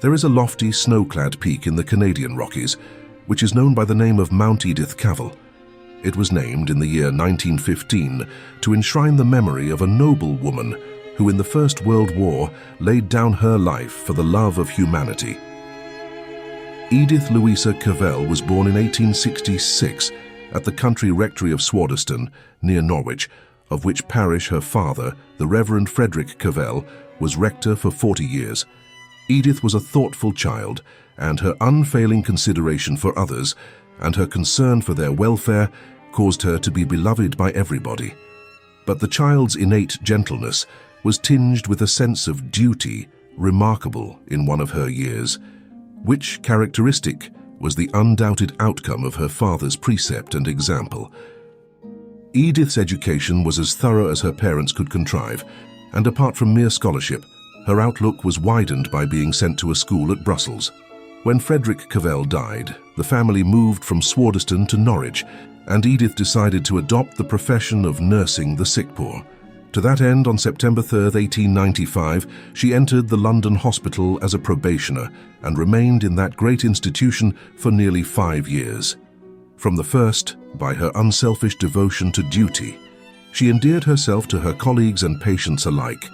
There is a lofty, snow-clad peak in the Canadian Rockies, which is known by the name of Mount Edith Cavell. It was named in the year 1915 to enshrine the memory of a noble woman who in the First World War laid down her life for the love of humanity. Edith Louisa Cavell was born in 1866 at the country rectory of Swardeston, near Norwich, of which parish her father, the Reverend Frederick Cavell, was rector for 40 years. Edith was a thoughtful child, and her unfailing consideration for others and her concern for their welfare caused her to be beloved by everybody. But the child's innate gentleness was tinged with a sense of duty remarkable in one of her years, which characteristic was the undoubted outcome of her father's precept and example. Edith's education was as thorough as her parents could contrive, and apart from mere scholarship, her outlook was widened by being sent to a school at Brussels. When Frederick Cavell died, the family moved from Swardeston to Norwich, and Edith decided to adopt the profession of nursing the sick poor. To that end, on September 3, 1895, she entered the London hospital as a probationer and remained in that great institution for nearly 5 years. From the first, by her unselfish devotion to duty, she endeared herself to her colleagues and patients alike.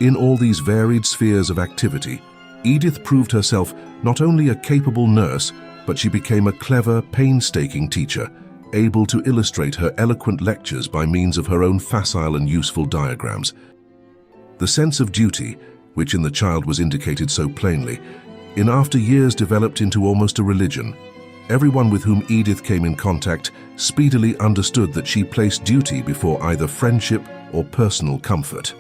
In all these varied spheres of activity, Edith proved herself not only a capable nurse, but she became a clever, painstaking teacher, able to illustrate her eloquent lectures by means of her own facile and useful diagrams. The sense of duty, which in the child was indicated so plainly, in after years developed into almost a religion. Everyone with whom Edith came in contact speedily understood that she placed duty before either friendship or personal comfort.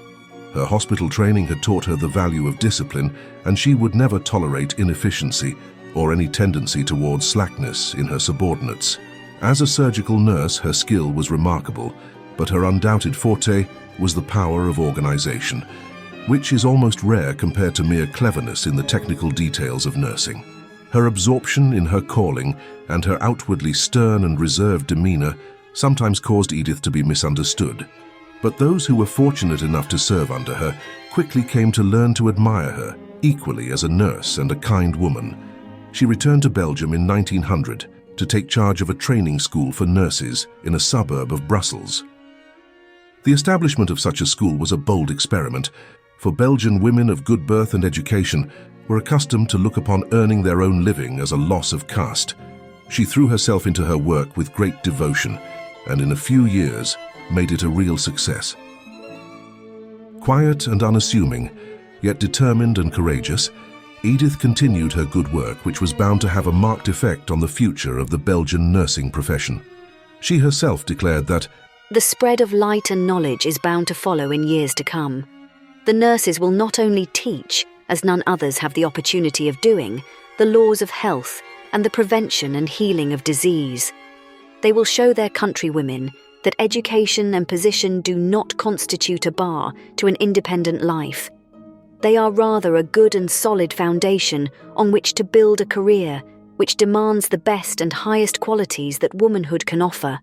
Her hospital training had taught her the value of discipline, and she would never tolerate inefficiency or any tendency towards slackness in her subordinates. As a surgical nurse, her skill was remarkable, but her undoubted forte was the power of organization, which is almost rare compared to mere cleverness in the technical details of nursing. Her absorption in her calling and her outwardly stern and reserved demeanor sometimes caused Edith to be misunderstood. But those who were fortunate enough to serve under her quickly came to learn to admire her, equally as a nurse and a kind woman. She returned to Belgium in 1900 to take charge of a training school for nurses in a suburb of Brussels. The establishment of such a school was a bold experiment, for Belgian women of good birth and education were accustomed to look upon earning their own living as a loss of caste. She threw herself into her work with great devotion, and in a few years made it a real success. Quiet and unassuming, yet determined and courageous, Edith continued her good work, which was bound to have a marked effect on the future of the Belgian nursing profession. She herself declared that the spread of light and knowledge is bound to follow in years to come. The nurses will not only teach, as none others have the opportunity of doing, the laws of health and the prevention and healing of disease. They will show their countrywomen that education and position do not constitute a bar to an independent life. They are rather a good and solid foundation on which to build a career which demands the best and highest qualities that womanhood can offer.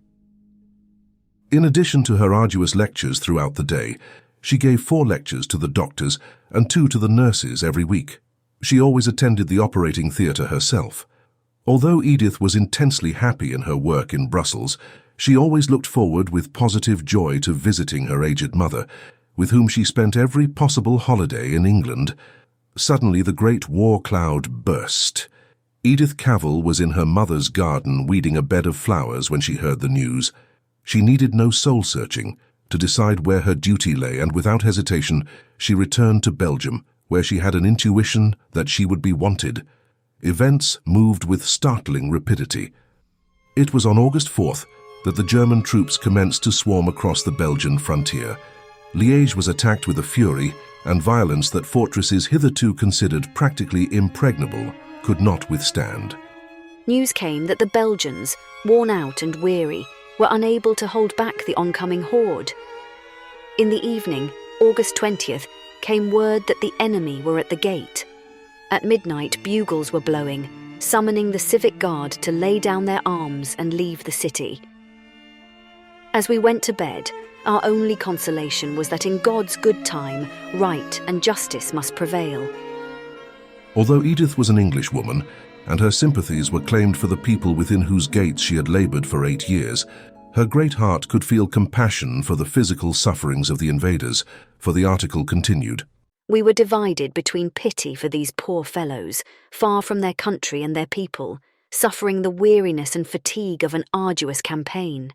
In addition to her arduous lectures throughout the day, she gave 4 lectures to the doctors and 2 to the nurses every week. She always attended the operating theatre herself. Although Edith was intensely happy in her work in Brussels, she always looked forward with positive joy to visiting her aged mother, with whom she spent every possible holiday in England. Suddenly the great war cloud burst. Edith Cavell was in her mother's garden weeding a bed of flowers when she heard the news. She needed no soul-searching to decide where her duty lay, and without hesitation she returned to Belgium, where she had an intuition that she would be wanted. Events moved with startling rapidity. It was on August 4th that the German troops commenced to swarm across the Belgian frontier. Liège was attacked with a fury and violence that fortresses hitherto considered practically impregnable could not withstand. News came that the Belgians, worn out and weary, were unable to hold back the oncoming horde. In the evening, August 20th, came word that the enemy were at the gate. At midnight, bugles were blowing, summoning the civic guard to lay down their arms and leave the city. As we went to bed, our only consolation was that in God's good time, right and justice must prevail. Although Edith was an Englishwoman, and her sympathies were claimed for the people within whose gates she had labored for 8 years, her great heart could feel compassion for the physical sufferings of the invaders, for the article continued. We were divided between pity for these poor fellows, far from their country and their people, suffering the weariness and fatigue of an arduous campaign,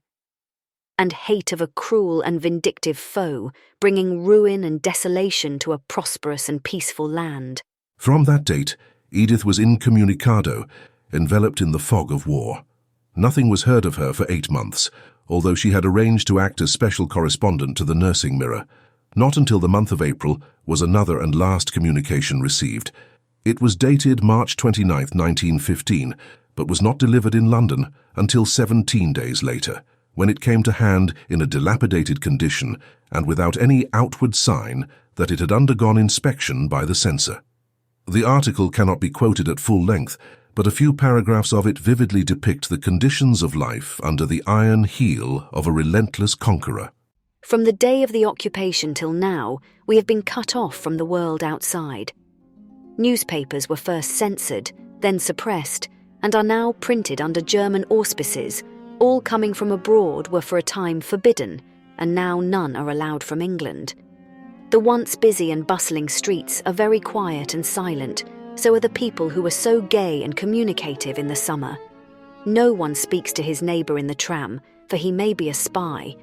and hate of a cruel and vindictive foe, bringing ruin and desolation to a prosperous and peaceful land. From that date, Edith was incommunicado, enveloped in the fog of war. Nothing was heard of her for 8 months, although she had arranged to act as special correspondent to the Nursing Mirror. Not until the month of April was another and last communication received. It was dated March 29, 1915, but was not delivered in London until 17 days later, when it came to hand in a dilapidated condition and without any outward sign that it had undergone inspection by the censor. The article cannot be quoted at full length, but a few paragraphs of it vividly depict the conditions of life under the iron heel of a relentless conqueror. From the day of the occupation till now, we have been cut off from the world outside. Newspapers were first censored, then suppressed, and are now printed under German auspices. All coming from abroad were for a time forbidden, and now none are allowed from England. The once busy and bustling streets are very quiet and silent, so are the people who were so gay and communicative in the summer. No one speaks to his neighbour in the tram, for he may be a spy.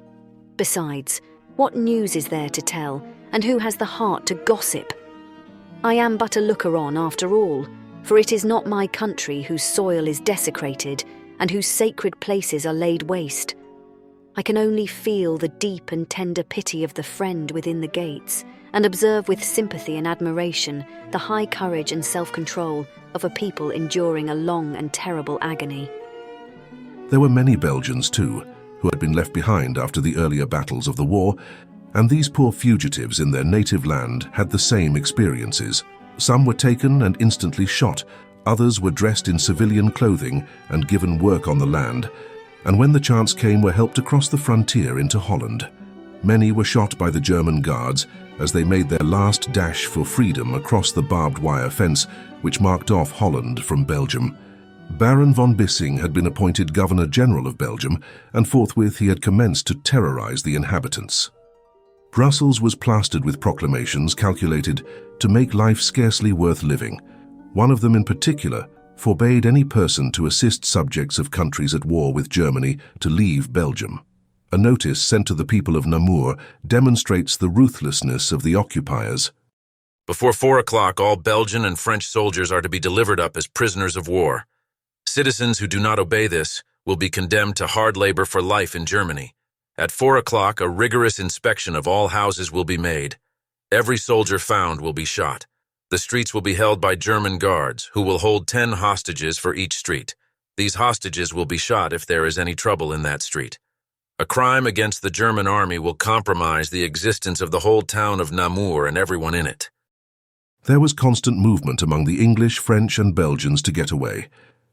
Besides, what news is there to tell, and who has the heart to gossip? I am but a looker-on after all, for it is not my country whose soil is desecrated and whose sacred places are laid waste. I can only feel the deep and tender pity of the friend within the gates, and observe with sympathy and admiration the high courage and self-control of a people enduring a long and terrible agony. There were many Belgians, too, who had been left behind after the earlier battles of the war, and these poor fugitives in their native land had the same experiences. Some were taken and instantly shot, others were dressed in civilian clothing and given work on the land, and when the chance came were helped across the frontier into Holland. Many were shot by the German guards as they made their last dash for freedom across the barbed wire fence which marked off Holland from Belgium. Baron von Bissing had been appointed Governor-General of Belgium, and forthwith he had commenced to terrorize the inhabitants. Brussels was plastered with proclamations calculated to make life scarcely worth living. One of them in particular forbade any person to assist subjects of countries at war with Germany to leave Belgium. A notice sent to the people of Namur demonstrates the ruthlessness of the occupiers. Before 4 o'clock, all Belgian and French soldiers are to be delivered up as prisoners of war. Citizens who do not obey this will be condemned to hard labor for life in Germany. At 4 o'clock, a rigorous inspection of all houses will be made. Every soldier found will be shot. The streets will be held by German guards, who will hold 10 hostages for each street. These hostages will be shot if there is any trouble in that street. A crime against the German army will compromise the existence of the whole town of Namur and everyone in it. There was constant movement among the English, French, and Belgians to get away.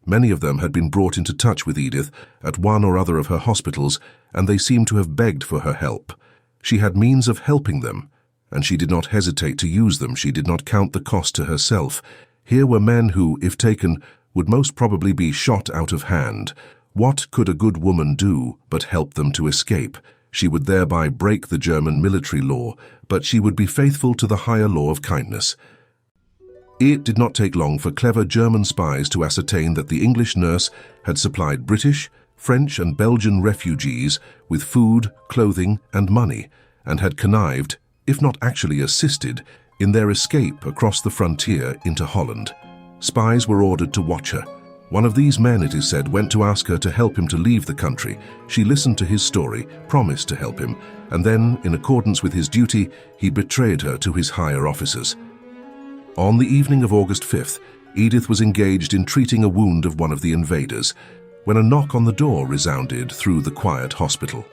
Many of them had been brought into touch with Edith at one or other of her hospitals, and they seemed to have begged for her help. She had means of helping them, and she did not hesitate to use them. She did not count the cost to herself. Here were men who, if taken, would most probably be shot out of hand. What could a good woman do but help them to escape? She would thereby break the German military law, but she would be faithful to the higher law of kindness. It did not take long for clever German spies to ascertain that the English nurse had supplied British, French, and Belgian refugees with food, clothing, and money, and had connived, if not actually assisted, in their escape across the frontier into Holland. Spies were ordered to watch her. One of these men, it is said, went to ask her to help him to leave the country. She listened to his story, promised to help him, and then, in accordance with his duty, he betrayed her to his higher officers. On the evening of August 5th, Edith was engaged in treating a wound of one of the invaders, when a knock on the door resounded through the quiet hospital.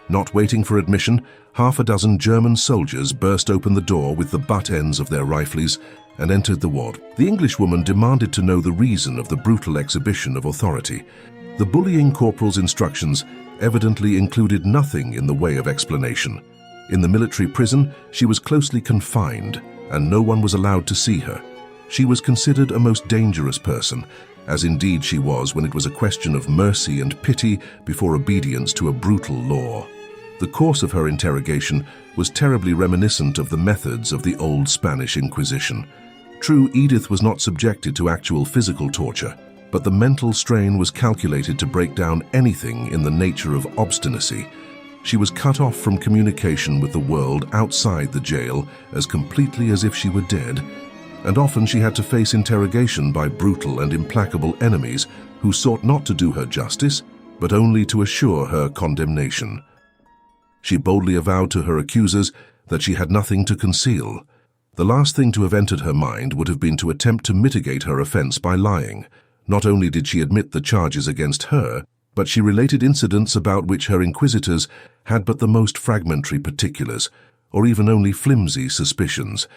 Not waiting for admission, half a dozen German soldiers burst open the door with the butt ends of their rifles and entered the ward. The Englishwoman demanded to know the reason of the brutal exhibition of authority. The bullying corporal's instructions evidently included nothing in the way of explanation. In the military prison, she was closely confined, and no one was allowed to see her. She was considered a most dangerous person, as indeed she was when it was a question of mercy and pity before obedience to a brutal law. The course of her interrogation was terribly reminiscent of the methods of the old Spanish Inquisition. True, Edith was not subjected to actual physical torture, but the mental strain was calculated to break down anything in the nature of obstinacy. She was cut off from communication with the world outside the jail as completely as if she were dead, and often she had to face interrogation by brutal and implacable enemies who sought not to do her justice, but only to assure her condemnation. She boldly avowed to her accusers that she had nothing to conceal. The last thing to have entered her mind would have been to attempt to mitigate her offense by lying. Not only did she admit the charges against her, but she related incidents about which her inquisitors had but the most fragmentary particulars, or even only flimsy suspicions.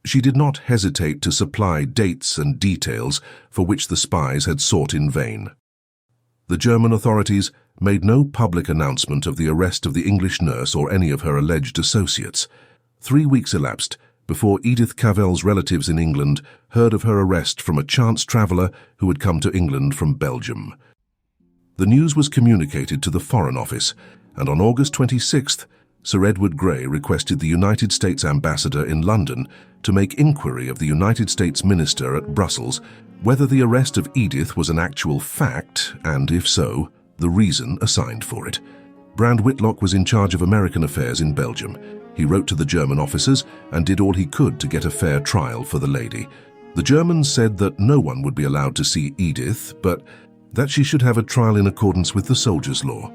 She did not hesitate to supply dates and details for which the spies had sought in vain. The German authorities made no public announcement of the arrest of the English nurse or any of her alleged associates. 3 weeks elapsed before Edith Cavell's relatives in England heard of her arrest from a chance traveller who had come to England from Belgium. The news was communicated to the Foreign Office, and on August 26th, Sir Edward Grey requested the United States ambassador in London to make inquiry of the United States minister at Brussels whether the arrest of Edith was an actual fact, and if so, the reason assigned for it. Brand Whitlock was in charge of American affairs in Belgium. He wrote to the German officers and did all he could to get a fair trial for the lady. The Germans said that no one would be allowed to see Edith, but that she should have a trial in accordance with the soldiers' law.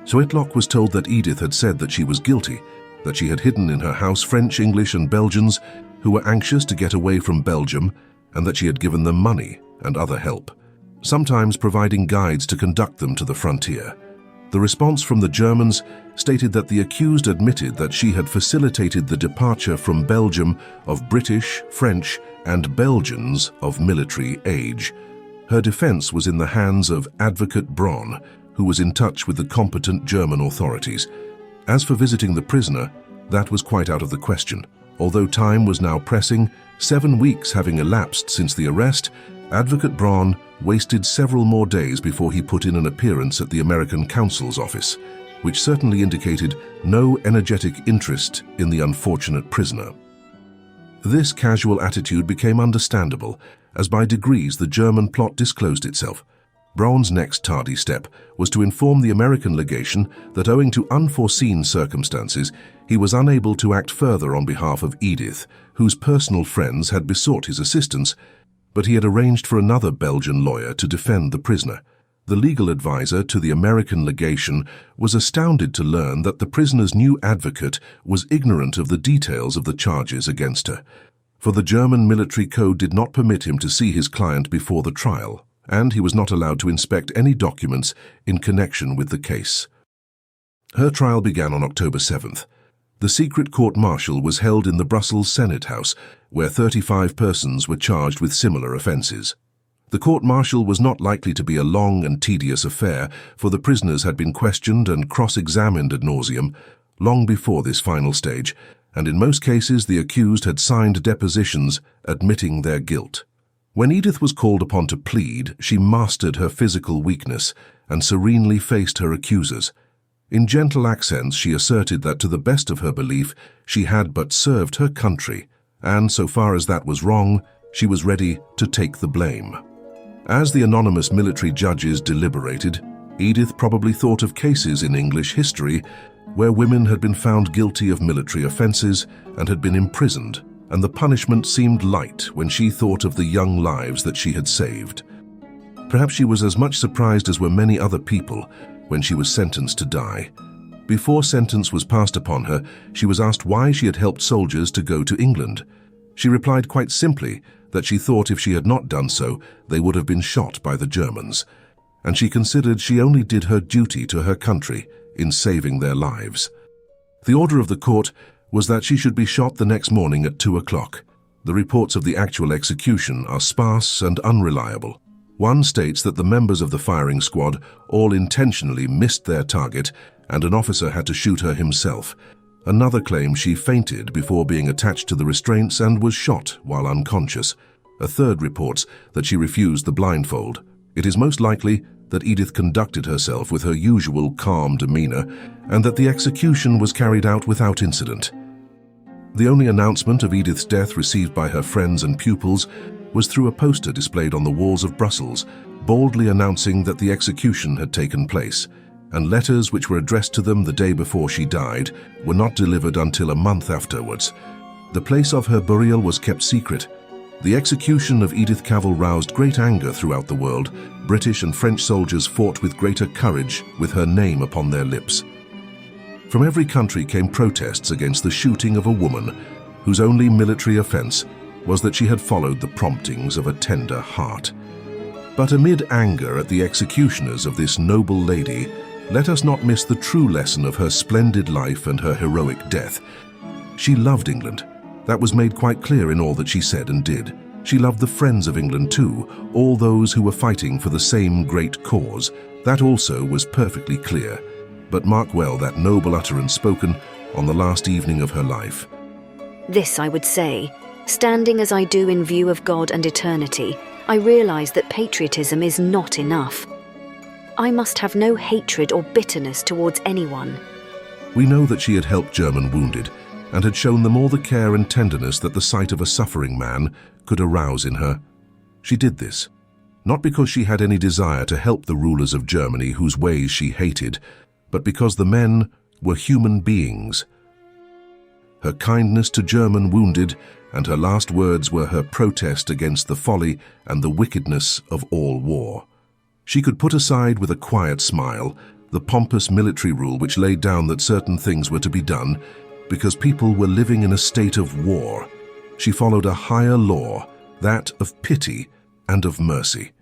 So Whitlock was told that Edith had said that she was guilty, that she had hidden in her house French, English and Belgians who were anxious to get away from Belgium, and that she had given them money and other help, sometimes providing guides to conduct them to the frontier. The response from the Germans stated that the accused admitted that she had facilitated the departure from Belgium of British, French and Belgians of military age. Her defense was in the hands of Advocate Braun, who was in touch with the competent German authorities. As for visiting the prisoner, that was quite out of the question. Although time was now pressing, 7 weeks having elapsed since the arrest, Advocate Braun wasted several more days before he put in an appearance at the American Consul's office, which certainly indicated no energetic interest in the unfortunate prisoner. This casual attitude became understandable, as by degrees the German plot disclosed itself. Braun's next tardy step was to inform the American legation that owing to unforeseen circumstances, he was unable to act further on behalf of Edith, whose personal friends had besought his assistance, but he had arranged for another Belgian lawyer to defend the prisoner. The legal advisor to the American legation was astounded to learn that the prisoner's new advocate was ignorant of the details of the charges against her, for the German military code did not permit him to see his client before the trial, and he was not allowed to inspect any documents in connection with the case. Her trial began on October 7th. The secret court-martial was held in the Brussels Senate House, where 35 persons were charged with similar offences. The court-martial was not likely to be a long and tedious affair, for the prisoners had been questioned and cross-examined ad nauseam long before this final stage, and in most cases the accused had signed depositions admitting their guilt. When Edith was called upon to plead, she mastered her physical weakness and serenely faced her accusers. In gentle accents, she asserted that to the best of her belief, she had but served her country, and so far as that was wrong, she was ready to take the blame. As the anonymous military judges deliberated, Edith probably thought of cases in English history where women had been found guilty of military offences and had been imprisoned, and the punishment seemed light when she thought of the young lives that she had saved. Perhaps she was as much surprised as were many other people when she was sentenced to die. Before sentence was passed upon her, she was asked why she had helped soldiers to go to England. She replied quite simply that she thought if she had not done so, they would have been shot by the Germans, and she considered she only did her duty to her country in saving their lives. The order of the court was that she should be shot the next morning at 2 o'clock. The reports of the actual execution are sparse and unreliable. One states that the members of the firing squad all intentionally missed their target and an officer had to shoot her himself. Another claims she fainted before being attached to the restraints and was shot while unconscious. A third reports that she refused the blindfold. It is most likely that Edith conducted herself with her usual calm demeanor and that the execution was carried out without incident. The only announcement of Edith's death received by her friends and pupils was through a poster displayed on the walls of Brussels, boldly announcing that the execution had taken place, and letters which were addressed to them the day before she died were not delivered until a month afterwards. The place of her burial was kept secret. The execution of Edith Cavell roused great anger throughout the world. British and French soldiers fought with greater courage with her name upon their lips. From every country came protests against the shooting of a woman whose only military offense was that she had followed the promptings of a tender heart. But amid anger at the executioners of this noble lady, let us not miss the true lesson of her splendid life and her heroic death. She loved England. That was made quite clear in all that she said and did. She loved the friends of England too, all those who were fighting for the same great cause. That also was perfectly clear. But mark well that noble utterance spoken on the last evening of her life. This I would say, standing as I do in view of God and eternity, I realize that patriotism is not enough. I must have no hatred or bitterness towards anyone. We know that she had helped German wounded and had shown them all the care and tenderness that the sight of a suffering man could arouse in her. She did this, not because she had any desire to help the rulers of Germany whose ways she hated, but because the men were human beings. Her kindness to German wounded and her last words were her protest against the folly and the wickedness of all war. She could put aside with a quiet smile the pompous military rule which laid down that certain things were to be done because people were living in a state of war. She followed a higher law, that of pity and of mercy.